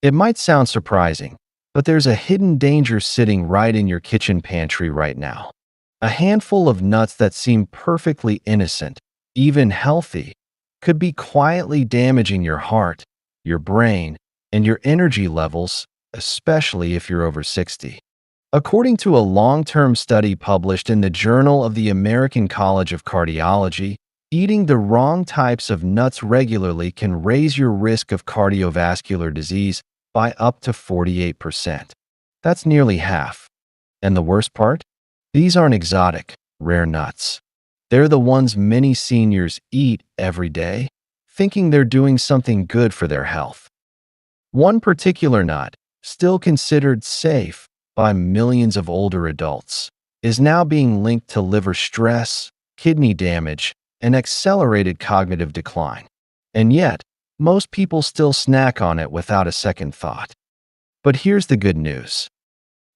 It might sound surprising, but there's a hidden danger sitting right in your kitchen pantry right now. A handful of nuts that seem perfectly innocent, even healthy, could be quietly damaging your heart, your brain, and your energy levels, especially if you're over 60. According to a long-term study published in the Journal of the American College of Cardiology, eating the wrong types of nuts regularly can raise your risk of cardiovascular disease by up to 48%. That's nearly half. And the worst part? These aren't exotic, rare nuts. They're the ones many seniors eat every day, thinking they're doing something good for their health. One particular nut, still considered safe by millions of older adults, is now being linked to liver stress, kidney damage, and accelerated cognitive decline. And yet, most people still snack on it without a second thought. But here's the good news.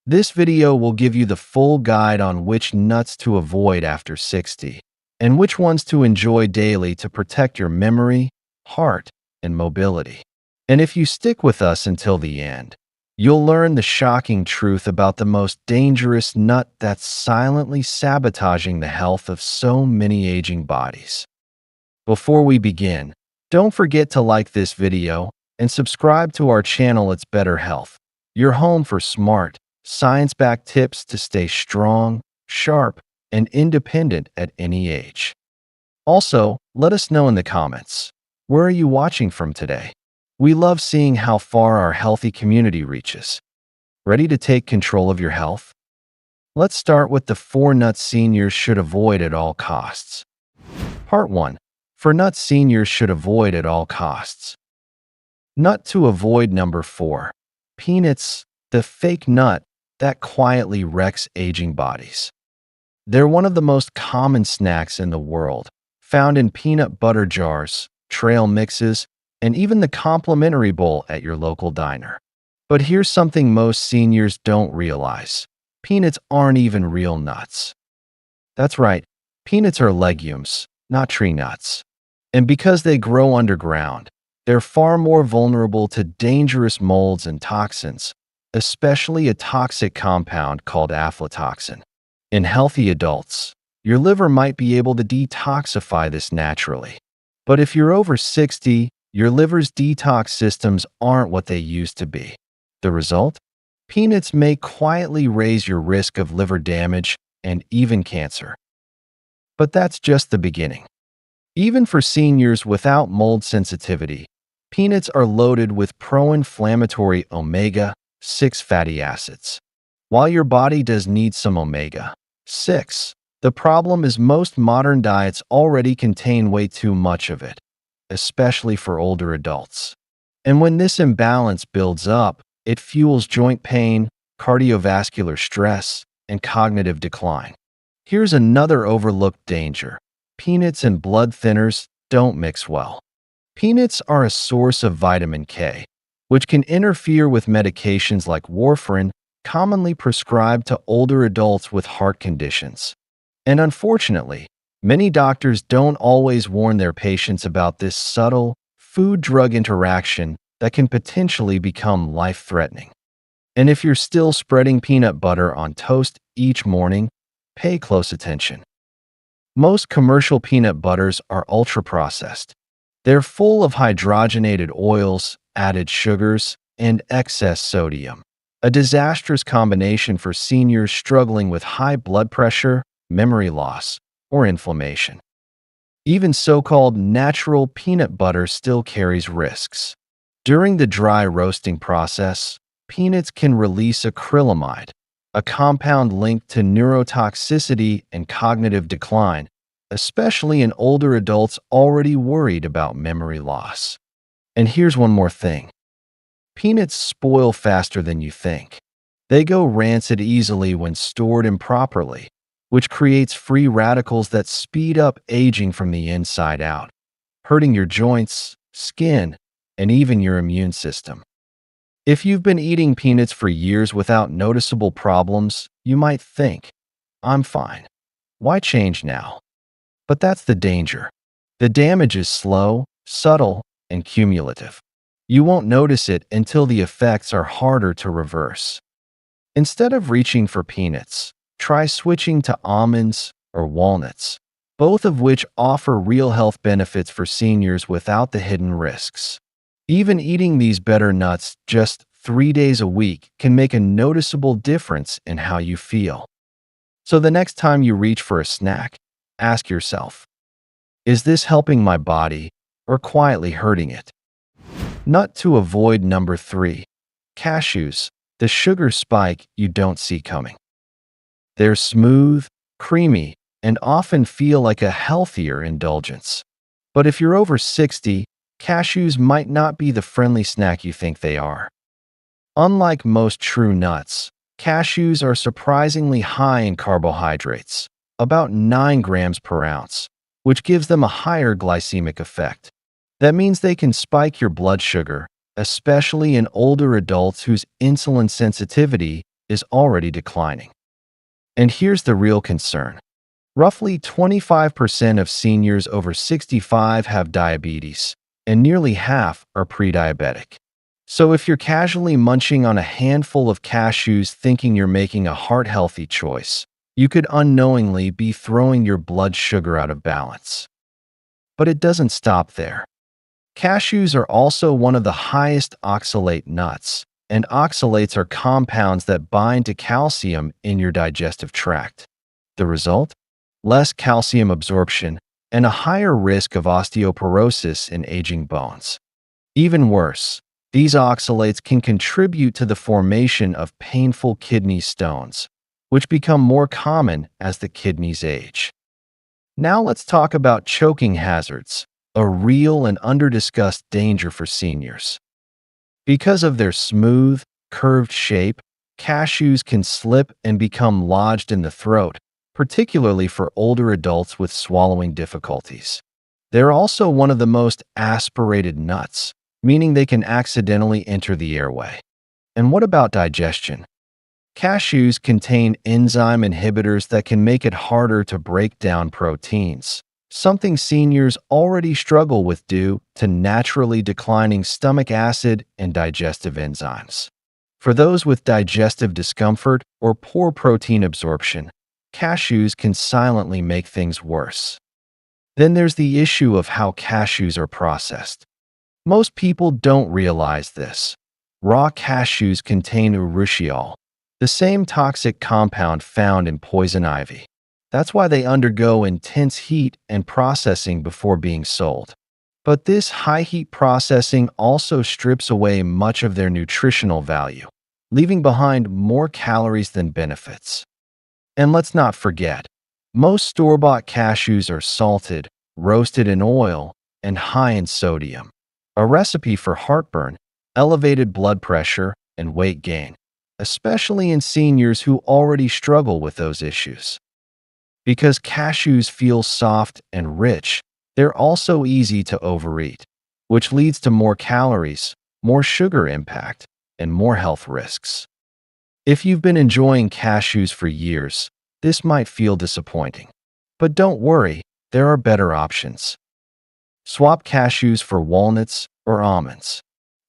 This video will give you the full guide on which nuts to avoid after 60, and which ones to enjoy daily to protect your memory, heart, and mobility. And if you stick with us until the end, you'll learn the shocking truth about the most dangerous nut that's silently sabotaging the health of so many aging bodies. Before we begin, don't forget to like this video and subscribe to our channel It's Better Health, your home for smart, science-backed tips to stay strong, sharp, and independent at any age. Also, let us know in the comments, where are you watching from today? We love seeing how far our healthy community reaches. Ready to take control of your health? Let's start with the 4 nuts seniors should avoid at all costs. Part 1. 4 nuts seniors should avoid at all costs. Nut to avoid number 4. Peanuts, the fake nut that quietly wrecks aging bodies. They're one of the most common snacks in the world, found in peanut butter jars, trail mixes, and even the complimentary bowl at your local diner. But here's something most seniors don't realize. Peanuts aren't even real nuts. That's right, peanuts are legumes, not tree nuts. And because they grow underground, they're far more vulnerable to dangerous molds and toxins, especially a toxic compound called aflatoxin. In healthy adults, your liver might be able to detoxify this naturally. But if you're over 60, your liver's detox systems aren't what they used to be. The result? Peanuts may quietly raise your risk of liver damage and even cancer. But that's just the beginning. Even for seniors without mold sensitivity, peanuts are loaded with pro-inflammatory omega-6 fatty acids. While your body does need some omega-6, the problem is most modern diets already contain way too much of it, especially for older adults. And when this imbalance builds up, it fuels joint pain, cardiovascular stress, and cognitive decline. Here's another overlooked danger. Peanuts and blood thinners don't mix well. Peanuts are a source of vitamin K, which can interfere with medications like warfarin, commonly prescribed to older adults with heart conditions. And unfortunately, many doctors don't always warn their patients about this subtle food-drug interaction that can potentially become life-threatening. And if you're still spreading peanut butter on toast each morning, pay close attention. Most commercial peanut butters are ultra-processed. They're full of hydrogenated oils, added sugars, and excess sodium, a disastrous combination for seniors struggling with high blood pressure, memory loss, or inflammation. Even so-called natural peanut butter still carries risks. During the dry roasting process, peanuts can release acrylamide, a compound linked to neurotoxicity and cognitive decline, especially in older adults already worried about memory loss. And here's one more thing. Peanuts spoil faster than you think. They go rancid easily when stored improperly, which creates free radicals that speed up aging from the inside out, hurting your joints, skin, and even your immune system. If you've been eating peanuts for years without noticeable problems, you might think, I'm fine. Why change now? But that's the danger. The damage is slow, subtle, and cumulative. You won't notice it until the effects are harder to reverse. Instead of reaching for peanuts, try switching to almonds or walnuts, both of which offer real health benefits for seniors without the hidden risks. Even eating these better nuts just 3 days a week can make a noticeable difference in how you feel. So the next time you reach for a snack, ask yourself, is this helping my body or quietly hurting it? Nut to avoid number 3. Cashews, the sugar spike you don't see coming. They're smooth, creamy, and often feel like a healthier indulgence. But if you're over 60, cashews might not be the friendly snack you think they are. Unlike most true nuts, cashews are surprisingly high in carbohydrates, about 9 grams per ounce, which gives them a higher glycemic effect. That means they can spike your blood sugar, especially in older adults whose insulin sensitivity is already declining. And here's the real concern. Roughly 25% of seniors over 65 have diabetes, and nearly half are pre-diabetic. So if you're casually munching on a handful of cashews thinking you're making a heart-healthy choice, you could unknowingly be throwing your blood sugar out of balance. But it doesn't stop there. Cashews are also one of the highest oxalate nuts, and oxalates are compounds that bind to calcium in your digestive tract. The result? Less calcium absorption and a higher risk of osteoporosis in aging bones. Even worse, these oxalates can contribute to the formation of painful kidney stones, which become more common as the kidneys age. Now let's talk about choking hazards, a real and under-discussed danger for seniors. Because of their smooth, curved shape, cashews can slip and become lodged in the throat, particularly for older adults with swallowing difficulties. They're also one of the most aspirated nuts, meaning they can accidentally enter the airway. And what about digestion? Cashews contain enzyme inhibitors that can make it harder to break down proteins, something seniors already struggle with due to naturally declining stomach acid and digestive enzymes. For those with digestive discomfort or poor protein absorption, cashews can silently make things worse. Then there's the issue of how cashews are processed. Most people don't realize this. Raw cashews contain urushiol, the same toxic compound found in poison ivy. That's why they undergo intense heat and processing before being sold. But this high-heat processing also strips away much of their nutritional value, leaving behind more calories than benefits. And let's not forget, most store-bought cashews are salted, roasted in oil, and high in sodium, a recipe for heartburn, elevated blood pressure, and weight gain, especially in seniors who already struggle with those issues. Because cashews feel soft and rich, they're also easy to overeat, which leads to more calories, more sugar impact, and more health risks. If you've been enjoying cashews for years, this might feel disappointing. But don't worry, there are better options. Swap cashews for walnuts or almonds.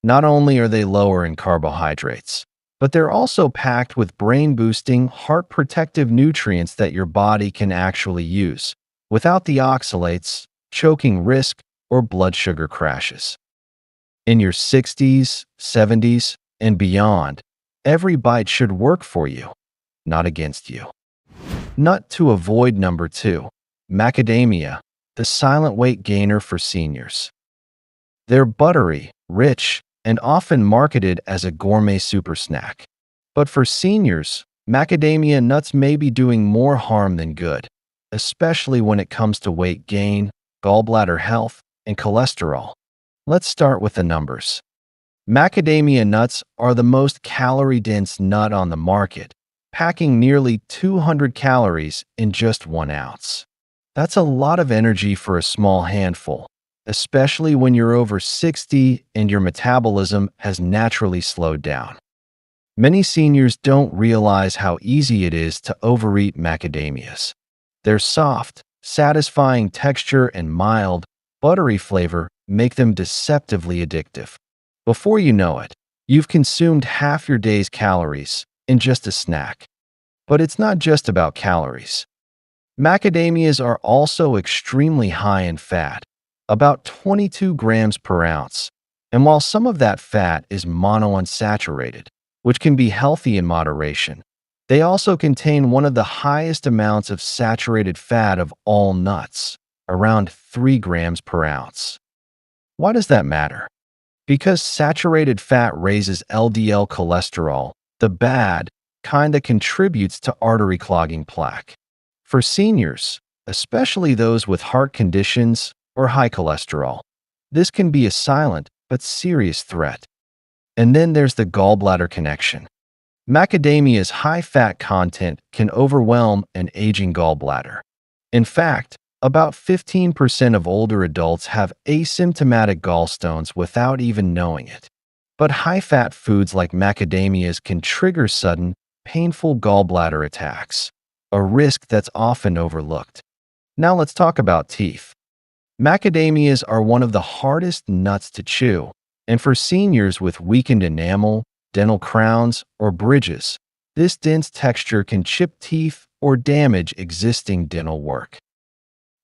Not only are they lower in carbohydrates, but they're also packed with brain-boosting, heart-protective nutrients that your body can actually use, without the oxalates, choking risk, or blood sugar crashes. In your 60s, 70s, and beyond, every bite should work for you, not against you. Nut to avoid number 2. Macadamia, the silent weight gainer for seniors. They're buttery, rich, and often marketed as a gourmet super snack. But for seniors, macadamia nuts may be doing more harm than good, especially when it comes to weight gain, gallbladder health, and cholesterol. Let's start with the numbers. Macadamia nuts are the most calorie-dense nut on the market, packing nearly 200 calories in just 1 ounce. That's a lot of energy for a small handful, especially when you're over 60 and your metabolism has naturally slowed down. Many seniors don't realize how easy it is to overeat macadamias. Their soft, satisfying texture and mild, buttery flavor make them deceptively addictive. Before you know it, you've consumed half your day's calories in just a snack. But it's not just about calories. Macadamias are also extremely high in fat, about 22 grams per ounce. And while some of that fat is monounsaturated, which can be healthy in moderation, they also contain one of the highest amounts of saturated fat of all nuts, around 3 grams per ounce. Why does that matter? Because saturated fat raises LDL cholesterol, the bad kind that contributes to artery clogging plaque. For seniors, especially those with heart conditions or high cholesterol, this can be a silent but serious threat. And then there's the gallbladder connection. Macadamia's high fat content can overwhelm an aging gallbladder. In fact, about 15% of older adults have asymptomatic gallstones without even knowing it. But high-fat foods like macadamias can trigger sudden, painful gallbladder attacks, a risk that's often overlooked. Now let's talk about teeth. Macadamias are one of the hardest nuts to chew, and for seniors with weakened enamel, dental crowns, or bridges, this dense texture can chip teeth or damage existing dental work.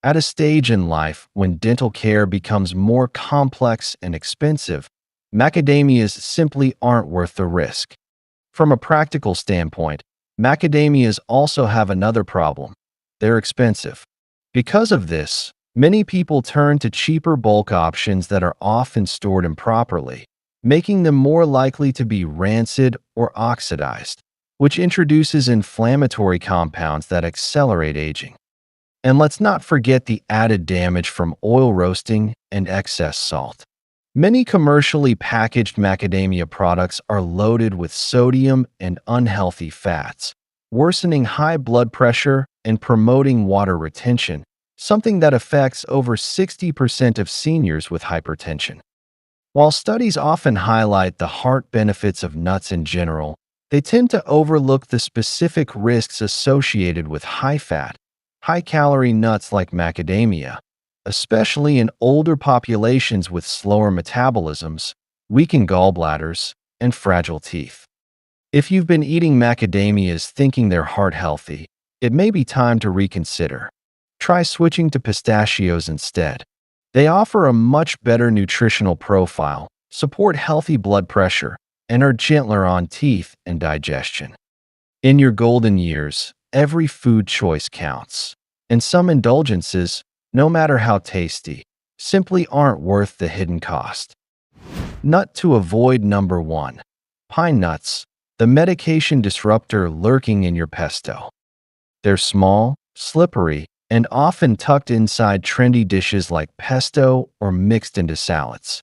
At a stage in life when dental care becomes more complex and expensive, macadamias simply aren't worth the risk. From a practical standpoint, macadamias also have another problem. They're expensive. Because of this, many people turn to cheaper bulk options that are often stored improperly, making them more likely to be rancid or oxidized, which introduces inflammatory compounds that accelerate aging. And let's not forget the added damage from oil roasting and excess salt. Many commercially packaged macadamia products are loaded with sodium and unhealthy fats, worsening high blood pressure and promoting water retention, something that affects over 60% of seniors with hypertension. While studies often highlight the heart benefits of nuts in general, they tend to overlook the specific risks associated with high-fat, high-calorie nuts like macadamia, especially in older populations with slower metabolisms, weakened gallbladders, and fragile teeth. If you've been eating macadamias thinking they're heart healthy, it may be time to reconsider. Try switching to pistachios instead. They offer a much better nutritional profile, support healthy blood pressure, and are gentler on teeth and digestion. In your golden years, every food choice counts, and some indulgences, no matter how tasty, simply aren't worth the hidden cost. Nut to avoid number 1. Pine nuts, the medication disruptor lurking in your pesto. They're small, slippery, and often tucked inside trendy dishes like pesto or mixed into salads.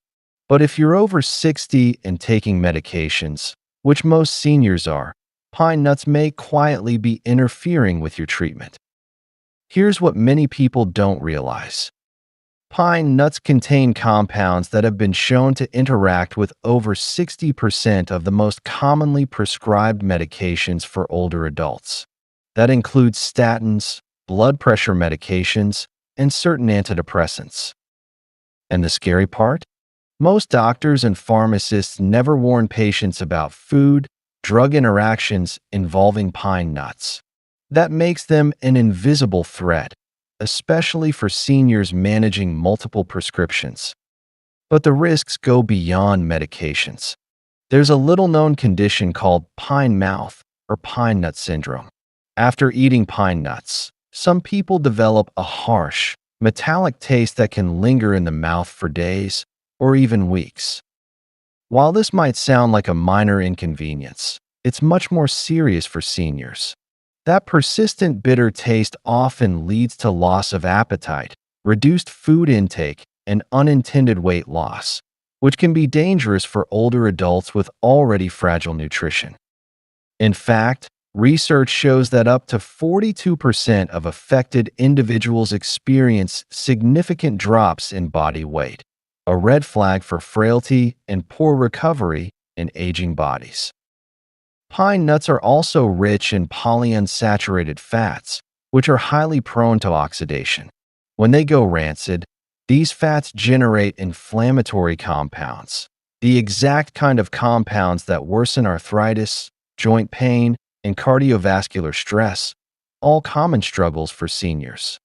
But if you're over 60 and taking medications, which most seniors are, pine nuts may quietly be interfering with your treatment. Here's what many people don't realize. Pine nuts contain compounds that have been shown to interact with over 60% of the most commonly prescribed medications for older adults. That includes statins, blood pressure medications, and certain antidepressants. And the scary part? Most doctors and pharmacists never warn patients about food, drug interactions involving pine nuts. That makes them an invisible threat, especially for seniors managing multiple prescriptions. But the risks go beyond medications. There's a little-known condition called pine mouth or pine nut syndrome. After eating pine nuts, some people develop a harsh, metallic taste that can linger in the mouth for days or even weeks. While this might sound like a minor inconvenience, it's much more serious for seniors. That persistent bitter taste often leads to loss of appetite, reduced food intake, and unintended weight loss, which can be dangerous for older adults with already fragile nutrition. In fact, research shows that up to 42% of affected individuals experience significant drops in body weight, a red flag for frailty and poor recovery in aging bodies. Pine nuts are also rich in polyunsaturated fats, which are highly prone to oxidation. When they go rancid, these fats generate inflammatory compounds, the exact kind of compounds that worsen arthritis, joint pain, and cardiovascular stress, all common struggles for seniors.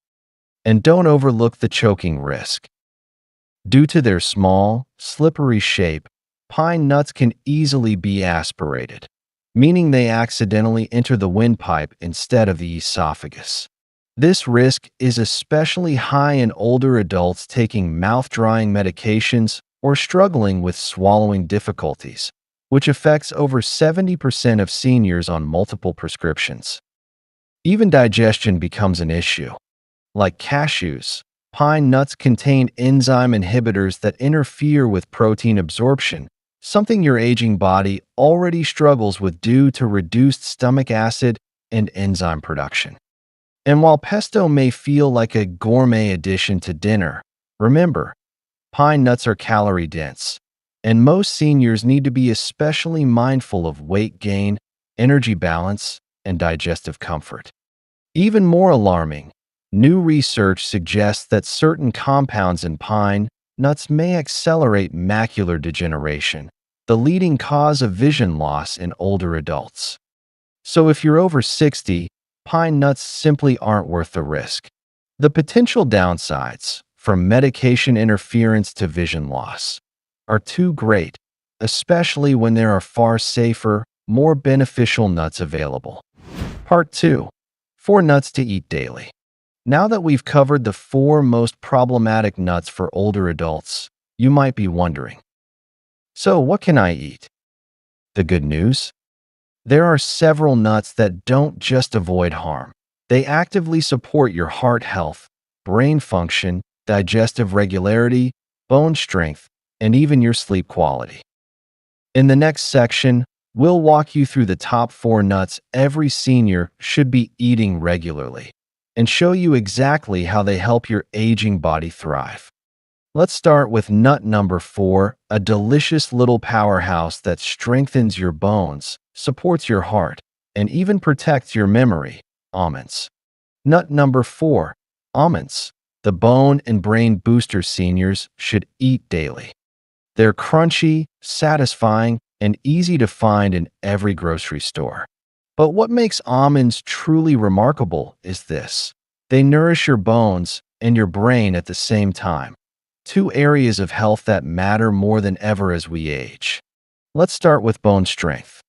And don't overlook the choking risk. Due to their small, slippery shape, pine nuts can easily be aspirated, meaning they accidentally enter the windpipe instead of the esophagus. This risk is especially high in older adults taking mouth-drying medications or struggling with swallowing difficulties, which affects over 70% of seniors on multiple prescriptions. Even digestion becomes an issue. Like cashews, pine nuts contain enzyme inhibitors that interfere with protein absorption, something your aging body already struggles with due to reduced stomach acid and enzyme production. And while pesto may feel like a gourmet addition to dinner, remember, pine nuts are calorie dense, and most seniors need to be especially mindful of weight gain, energy balance, and digestive comfort. Even more alarming, new research suggests that certain compounds in pine nuts may accelerate macular degeneration, the leading cause of vision loss in older adults. So if you're over 60, pine nuts simply aren't worth the risk. The potential downsides, from medication interference to vision loss, are too great, especially when there are far safer, more beneficial nuts available. Part 2. 4 nuts to eat daily. Now that we've covered the 4 most problematic nuts for older adults, you might be wondering, so what can I eat? The good news? There are several nuts that don't just avoid harm. They actively support your heart health, brain function, digestive regularity, bone strength, and even your sleep quality. In the next section, we'll walk you through the top 4 nuts every senior should be eating regularly and show you exactly how they help your aging body thrive. Let's start with nut number 4, a delicious little powerhouse that strengthens your bones, supports your heart, and even protects your memory: almonds. Nut number 4, almonds, the bone and brain booster seniors should eat daily. They're crunchy, satisfying, and easy to find in every grocery store. But what makes almonds truly remarkable is this: they nourish your bones and your brain at the same time, 2 areas of health that matter more than ever as we age. Let's start with bone strength.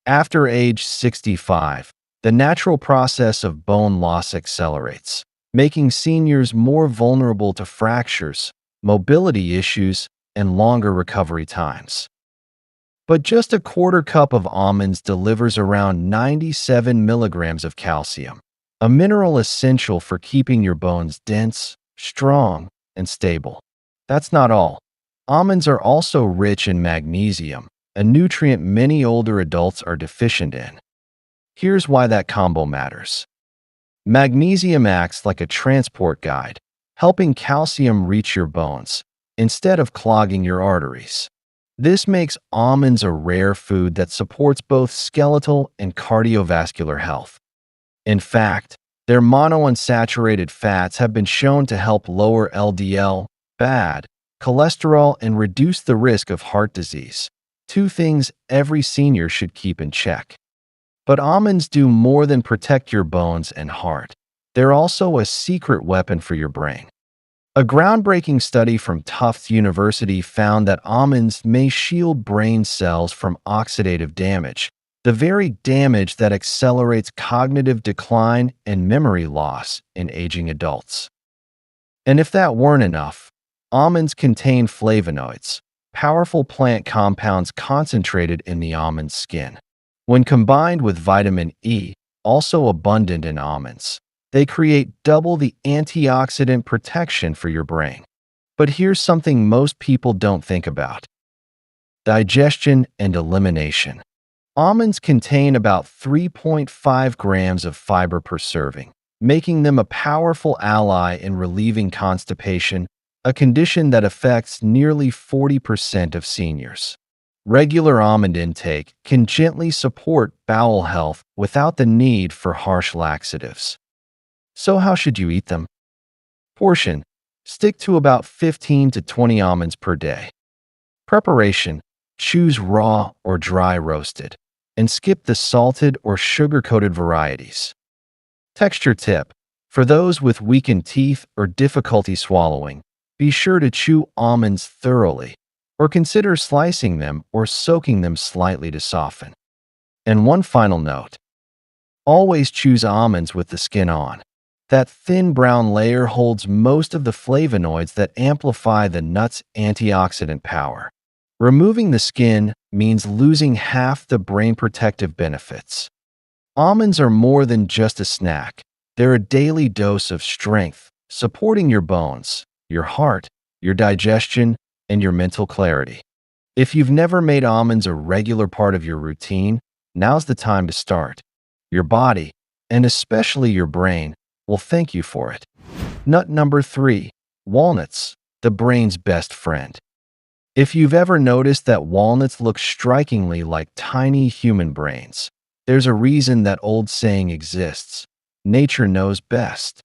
After age 65, the natural process of bone loss accelerates, making seniors more vulnerable to fractures, mobility issues, and longer recovery times. But just a quarter cup of almonds delivers around 97 milligrams of calcium, a mineral essential for keeping your bones dense, strong, and stable. That's not all. Almonds are also rich in magnesium, a nutrient many older adults are deficient in. Here's why that combo matters. Magnesium acts like a transport guide, helping calcium reach your bones instead of clogging your arteries. This makes almonds a rare food that supports both skeletal and cardiovascular health. In fact, their monounsaturated fats have been shown to help lower LDL, bad cholesterol, and reduce the risk of heart disease, 2 things every senior should keep in check. But almonds do more than protect your bones and heart. They're also a secret weapon for your brain. A groundbreaking study from Tufts University found that almonds may shield brain cells from oxidative damage, the very damage that accelerates cognitive decline and memory loss in aging adults. And if that weren't enough, almonds contain flavonoids, powerful plant compounds concentrated in the almond skin. When combined with vitamin E, also abundant in almonds, they create double the antioxidant protection for your brain. But here's something most people don't think about: digestion and elimination. Almonds contain about 3.5 grams of fiber per serving, making them a powerful ally in relieving constipation, a condition that affects nearly 40% of seniors. Regular almond intake can gently support bowel health without the need for harsh laxatives. So how should you eat them? Portion: stick to about 15 to 20 almonds per day. Preparation: choose raw or dry roasted, and skip the salted or sugar-coated varieties. Texture tip: for those with weakened teeth or difficulty swallowing, be sure to chew almonds thoroughly, or consider slicing them or soaking them slightly to soften. And one final note: always choose almonds with the skin on. That thin brown layer holds most of the flavonoids that amplify the nut's antioxidant power. Removing the skin means losing half the brain protective benefits. Almonds are more than just a snack. They're a daily dose of strength, supporting your bones, your heart, your digestion, and your mental clarity. If you've never made almonds a regular part of your routine, now's the time to start. Your body, and especially your brain, will thank you for it. Nut number 3, walnuts, the brain's best friend. If you've ever noticed that walnuts look strikingly like tiny human brains, there's a reason that old saying exists: nature knows best.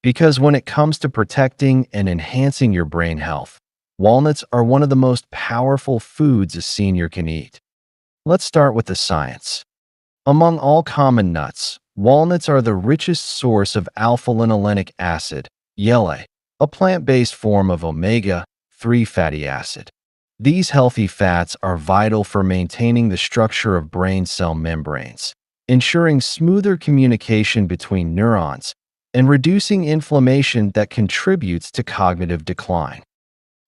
Because when it comes to protecting and enhancing your brain health, walnuts are one of the most powerful foods a senior can eat. Let's start with the science. Among all common nuts, walnuts are the richest source of alpha-linolenic acid, YLA, a plant-based form of omega-3 fatty acid. These healthy fats are vital for maintaining the structure of brain cell membranes, ensuring smoother communication between neurons, and reducing inflammation that contributes to cognitive decline.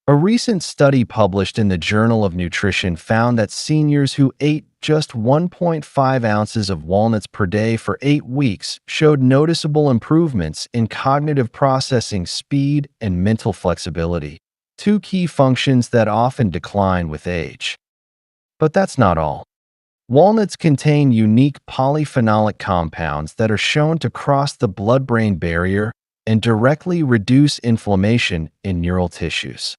A recent study published in the Journal of Nutrition found that seniors who ate just 1.5 ounces of walnuts per day for 8 weeks showed noticeable improvements in cognitive processing speed and mental flexibility, two key functions that often decline with age. But that's not all. Walnuts contain unique polyphenolic compounds that are shown to cross the blood-brain barrier and directly reduce inflammation in neural tissues.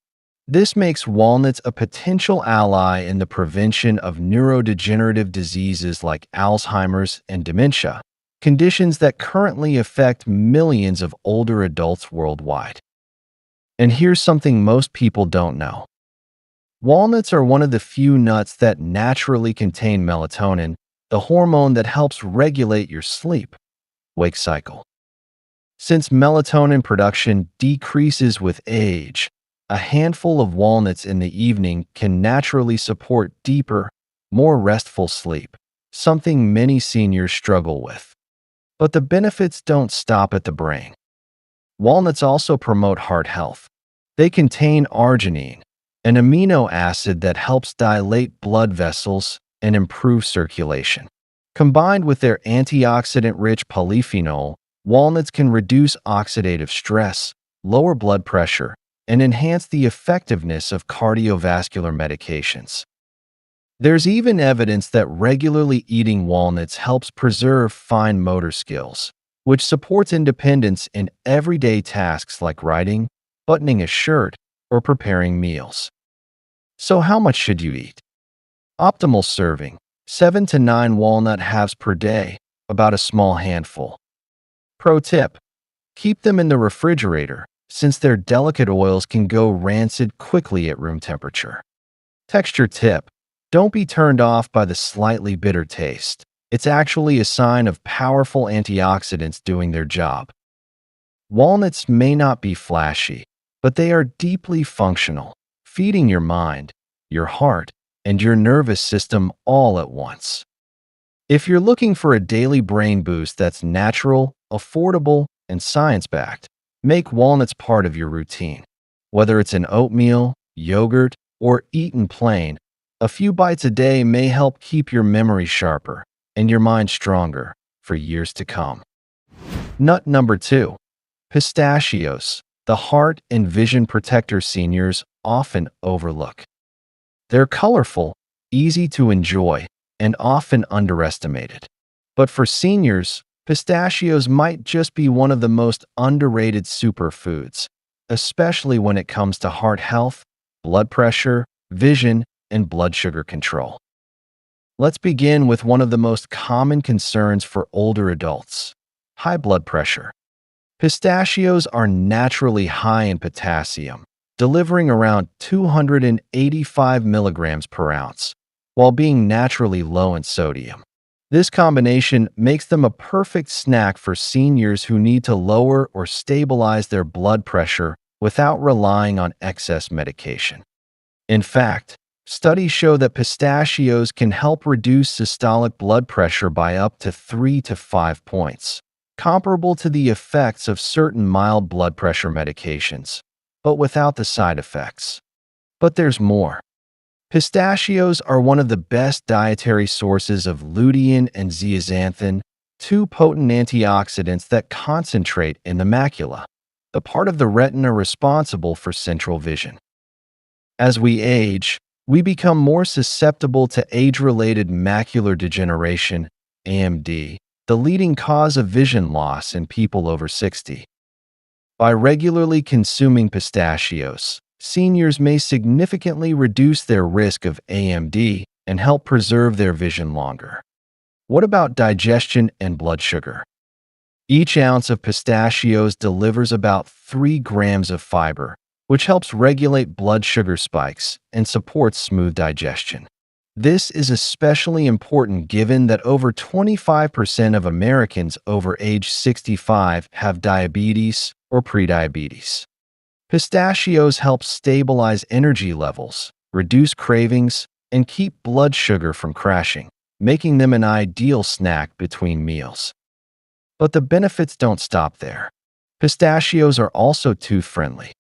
This makes walnuts a potential ally in the prevention of neurodegenerative diseases like Alzheimer's and dementia, conditions that currently affect millions of older adults worldwide. And here's something most people don't know. Walnuts are one of the few nuts that naturally contain melatonin, the hormone that helps regulate your sleep-wake cycle. Since melatonin production decreases with age, a handful of walnuts in the evening can naturally support deeper, more restful sleep, something many seniors struggle with. But the benefits don't stop at the brain. Walnuts also promote heart health. They contain arginine, an amino acid that helps dilate blood vessels and improve circulation. Combined with their antioxidant-rich polyphenol, walnuts can reduce oxidative stress, lower blood pressure, and enhance the effectiveness of cardiovascular medications. There's even evidence that regularly eating walnuts helps preserve fine motor skills, which supports independence in everyday tasks like writing, buttoning a shirt, or preparing meals. So how much should you eat? Optimal serving: 7 to 9 walnut halves per day, about a small handful. Pro tip: keep them in the refrigerator, since their delicate oils can go rancid quickly at room temperature. Texture tip: don't be turned off by the slightly bitter taste. It's actually a sign of powerful antioxidants doing their job. Walnuts may not be flashy, but they are deeply functional, feeding your mind, your heart, and your nervous system all at once. If you're looking for a daily brain boost that's natural, affordable, and science-backed, make walnuts part of your routine. Whether it's in oatmeal, yogurt, or eaten plain, a few bites a day may help keep your memory sharper and your mind stronger for years to come. Nut number 2, pistachios, the heart and vision protector seniors often overlook. They're colorful, easy to enjoy, and often underestimated. But for seniors, pistachios might just be one of the most underrated superfoods, especially when it comes to heart health, blood pressure, vision, and blood sugar control. Let's begin with one of the most common concerns for older adults: high blood pressure. Pistachios are naturally high in potassium, delivering around 285 milligrams per ounce, while being naturally low in sodium. This combination makes them a perfect snack for seniors who need to lower or stabilize their blood pressure without relying on excess medication. In fact, studies show that pistachios can help reduce systolic blood pressure by up to 3 to 5 points, comparable to the effects of certain mild blood pressure medications, but without the side effects. But there's more. Pistachios are one of the best dietary sources of lutein and zeaxanthin, two potent antioxidants that concentrate in the macula, the part of the retina responsible for central vision. As we age, we become more susceptible to age-related macular degeneration, AMD, the leading cause of vision loss in people over 60. By regularly consuming pistachios, seniors may significantly reduce their risk of AMD and help preserve their vision longer. What about digestion and blood sugar? Each ounce of pistachios delivers about 3 grams of fiber, which helps regulate blood sugar spikes and supports smooth digestion. This is especially important given that over 25% of Americans over age 65 have diabetes or prediabetes. Pistachios help stabilize energy levels, reduce cravings, and keep blood sugar from crashing, making them an ideal snack between meals. But the benefits don't stop there. Pistachios are also tooth-friendly.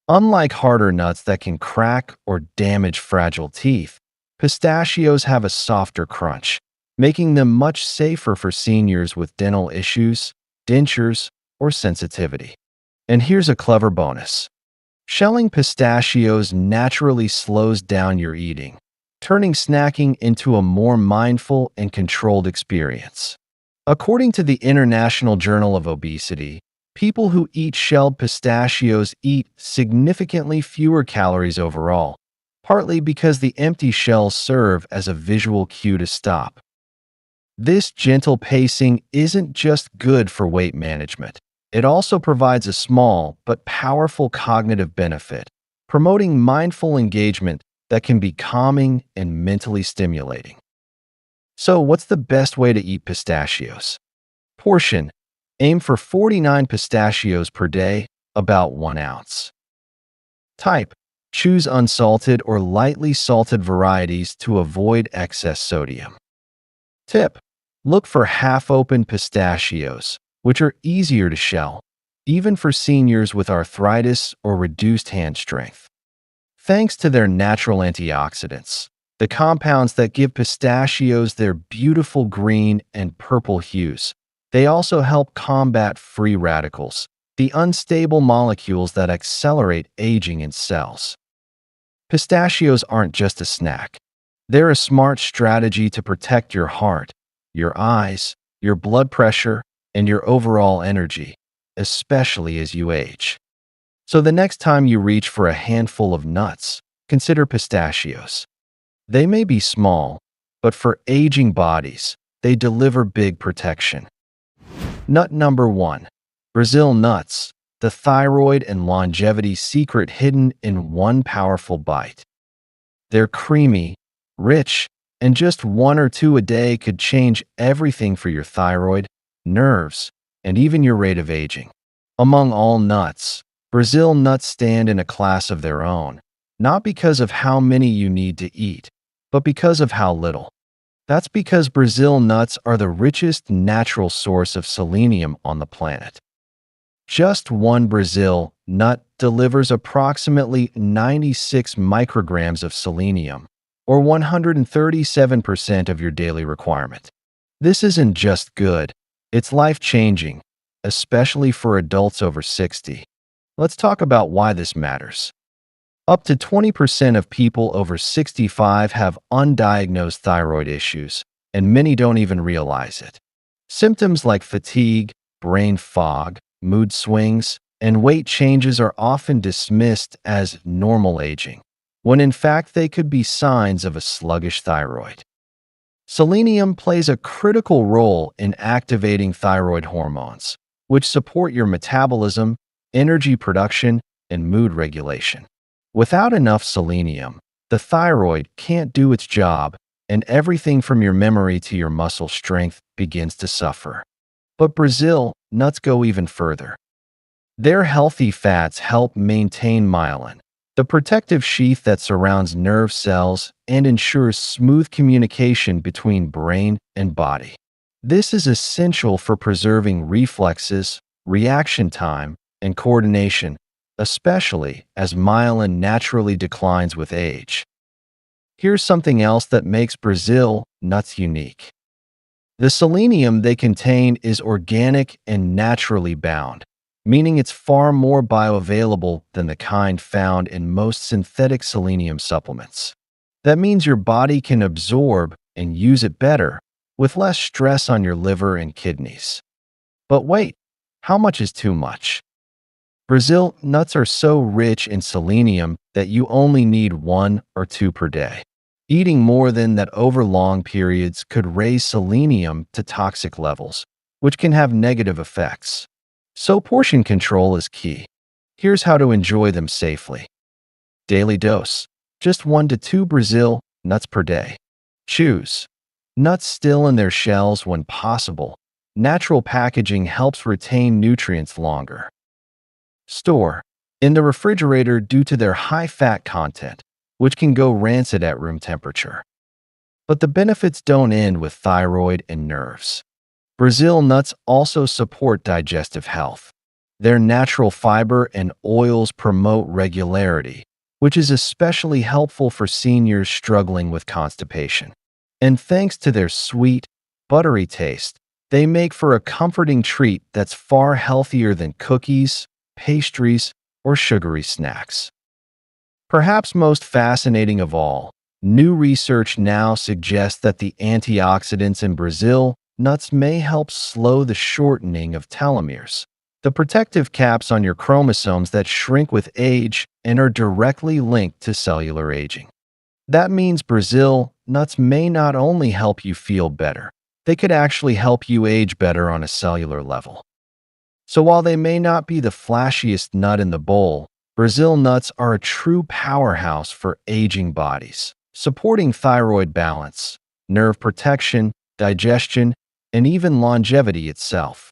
Unlike harder nuts that can crack or damage fragile teeth, pistachios have a softer crunch, making them much safer for seniors with dental issues, dentures, or sensitivity. And here's a clever bonus. Shelling pistachios naturally slows down your eating, turning snacking into a more mindful and controlled experience. According to the International Journal of Obesity, people who eat shelled pistachios eat significantly fewer calories overall, partly because the empty shells serve as a visual cue to stop. This gentle pacing isn't just good for weight management. It also provides a small but powerful cognitive benefit, promoting mindful engagement that can be calming and mentally stimulating. So, what's the best way to eat pistachios? Portion: aim for 49 pistachios per day, about 1 ounce. Type: choose unsalted or lightly salted varieties to avoid excess sodium. Tip: look for half-open pistachios, which are easier to shell, even for seniors with arthritis or reduced hand strength. Thanks to their natural antioxidants, the compounds that give pistachios their beautiful green and purple hues, they also help combat free radicals, the unstable molecules that accelerate aging in cells. Pistachios aren't just a snack. They're a smart strategy to protect your heart, your eyes, your blood pressure, and your overall energy, especially as you age. So the next time you reach for a handful of nuts, consider pistachios. They may be small, but for aging bodies, they deliver big protection. Nut number 1. Brazil nuts, the thyroid and longevity secret hidden in one powerful bite. They're creamy, rich, and just 1 or 2 a day could change everything for your thyroid, nerves, and even your rate of aging. Among all nuts, Brazil nuts stand in a class of their own, not because of how many you need to eat, but because of how little. That's because Brazil nuts are the richest natural source of selenium on the planet. Just one Brazil nut delivers approximately 96 micrograms of selenium, or 137% of your daily requirement. This isn't just good, it's life-changing, especially for adults over 60. Let's talk about why this matters. Up to 20% of people over 65 have undiagnosed thyroid issues, and many don't even realize it. Symptoms like fatigue, brain fog, mood swings, and weight changes are often dismissed as normal aging, when in fact they could be signs of a sluggish thyroid. Selenium plays a critical role in activating thyroid hormones, which support your metabolism, energy production, and mood regulation. Without enough selenium, the thyroid can't do its job, and everything from your memory to your muscle strength begins to suffer. But Brazil nuts go even further. Their healthy fats help maintain myelin, the protective sheath that surrounds nerve cells and ensures smooth communication between brain and body. This is essential for preserving reflexes, reaction time, and coordination, especially as myelin naturally declines with age. Here's something else that makes Brazil nuts unique. The selenium they contain is organic and naturally bound, meaning it's far more bioavailable than the kind found in most synthetic selenium supplements. That means your body can absorb and use it better, with less stress on your liver and kidneys. But wait, how much is too much? Brazil nuts are so rich in selenium that you only need 1 or 2 per day. Eating more than that over long periods could raise selenium to toxic levels, which can have negative effects. So portion control is key. Here's how to enjoy them safely. Daily dose: just 1 to 2 Brazil nuts per day. Choose nuts still in their shells when possible. Natural packaging helps retain nutrients longer. Store in the refrigerator due to their high fat content, which can go rancid at room temperature. But the benefits don't end with thyroid and nerves. Brazil nuts also support digestive health. Their natural fiber and oils promote regularity, which is especially helpful for seniors struggling with constipation. And thanks to their sweet, buttery taste, they make for a comforting treat that's far healthier than cookies, pastries, or sugary snacks. Perhaps most fascinating of all, new research now suggests that the antioxidants in Brazil nuts may help slow the shortening of telomeres, the protective caps on your chromosomes that shrink with age and are directly linked to cellular aging. That means Brazil nuts may not only help you feel better, they could actually help you age better on a cellular level. So while they may not be the flashiest nut in the bowl, Brazil nuts are a true powerhouse for aging bodies, supporting thyroid balance, nerve protection, digestion, and even longevity itself.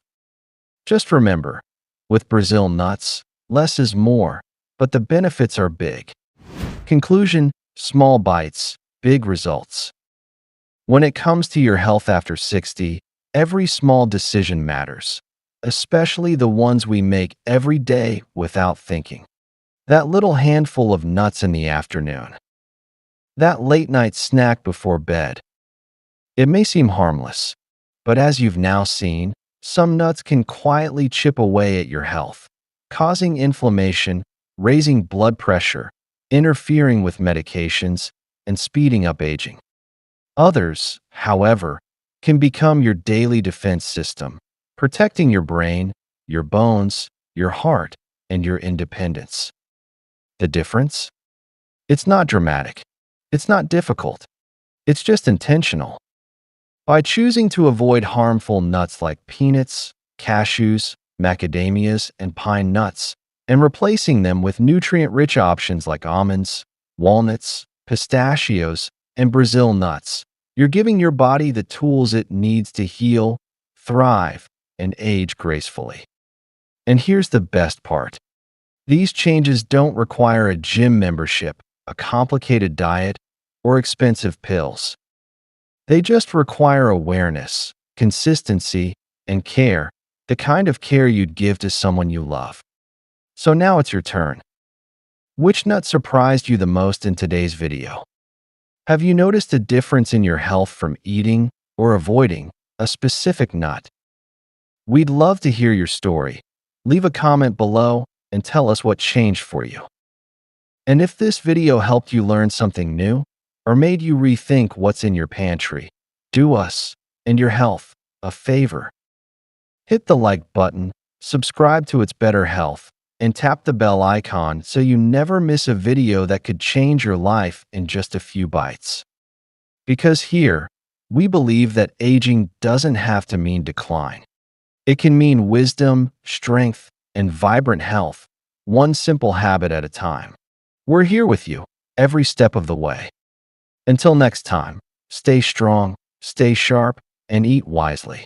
Just remember, with Brazil nuts, less is more, but the benefits are big. Conclusion: small bites, big results. When it comes to your health after 60, every small decision matters, especially the ones we make every day without thinking. That little handful of nuts in the afternoon. That late-night snack before bed. It may seem harmless, but as you've now seen, some nuts can quietly chip away at your health, causing inflammation, raising blood pressure, interfering with medications, and speeding up aging. Others, however, can become your daily defense system, protecting your brain, your bones, your heart, and your independence. The difference? It's not dramatic. It's not difficult. It's just intentional. By choosing to avoid harmful nuts like peanuts, cashews, macadamias, and pine nuts, and replacing them with nutrient-rich options like almonds, walnuts, pistachios, and Brazil nuts, you're giving your body the tools it needs to heal, thrive, and age gracefully. And here's the best part. These changes don't require a gym membership, a complicated diet, or expensive pills. They just require awareness, consistency, and care, the kind of care you'd give to someone you love. So now it's your turn. Which nut surprised you the most in today's video? Have you noticed a difference in your health from eating or avoiding a specific nut? We'd love to hear your story. Leave a comment below and tell us what changed for you. And if this video helped you learn something new or made you rethink what's in your pantry, do us and your health a favor. Hit the like button, subscribe to It's Better Health, and tap the bell icon so you never miss a video that could change your life in just a few bites. Because here, we believe that aging doesn't have to mean decline. It can mean wisdom, strength, and vibrant health, one simple habit at a time. We're here with you every step of the way. Until next time, stay strong, stay sharp, and eat wisely.